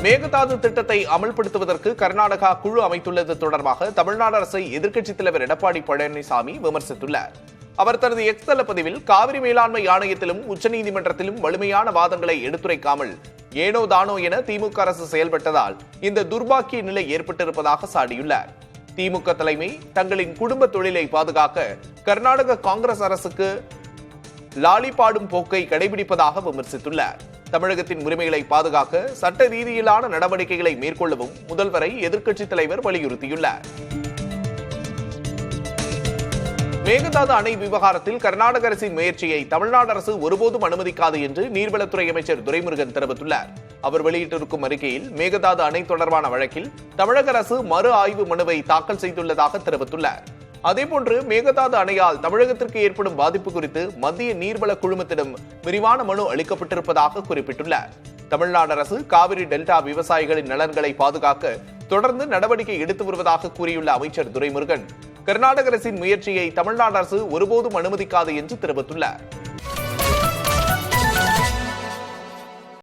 மேகதாது திட்டத்தை அமல்படுத்துவதற்கு கர்நாடகா குழு அமைத்துள்ளது தொடர்பாக தமிழ்நாடு அரசை எதிர்க்கட்சித் தலைவர் எடப்பாடி பழனிசாமி விமர்சித்துள்ளார். அவர் தனது எக்ஸ் தள பதிவில் காவிரி மேலாண்மை ஆணையத்திலும் உச்சநீதிமன்றத்திலும் வலிமையான வாதங்களை எடுத்துரைக்காமல் ஏனோ தானோ என திமுக அரசு செயல்பட்டதால் இந்த துர்பாக்கிய நிலை ஏற்பட்டிருப்பதாக சாடியுள்ளார். திமுக தலைமை தங்களின் குடும்ப தொழிலை பாதுகாக்க கர்நாடக காங்கிரஸ் அரசுக்கு லாலி பாடும் போக்கை கடைபிடிப்பதாக விமர்சித்துள்ளார். தமிழகத்தின் உரிமைகளை பாதுகாக்க சட்ட ரீதியிலான நடவடிக்கைகளை மேற்கொள்ளவும் முதல்வரை எதிர்க்கட்சித் தலைவர் வலியுறுத்தியுள்ளார். மேகதாது அணை விவகாரத்தில் கர்நாடக அரசின் முயற்சியை தமிழ்நாடு அரசு ஒருபோதும் அனுமதிக்காது என்று நீர்வளத்துறை அமைச்சர் துரைமுருகன் தெரிவித்துள்ளார். அவர் வெளியிட்டிருக்கும் அறிக்கையில் மேகதாது அணை தொடர்பான வழக்கில் தமிழக அரசு மறு ஆய்வு மனுவை தாக்கல் செய்துள்ளதாக தெரிவித்துள்ளார். அதேபோன்று மேகதாது அணையால் தமிழகத்திற்கு ஏற்படும் பாதிப்பு குறித்து மத்திய நீர்வள குழுமத்திடம் விரிவான மனு அளிக்கப்பட்டிருப்பதாக குறிப்பிட்டுள்ளார். தமிழ்நாடு அரசு காவிரி டெல்டா விவசாயிகளின் நலன்களை பாதுகாக்க தொடர்ந்து நடவடிக்கை எடுத்து வருவதாக கூறியுள்ள அமைச்சர் துரைமுருகன் கர்நாடக அரசின் முயற்சியை தமிழ்நாடு அரசு ஒருபோதும் அனுமதிக்காது என்று தெரிவித்துள்ளார்.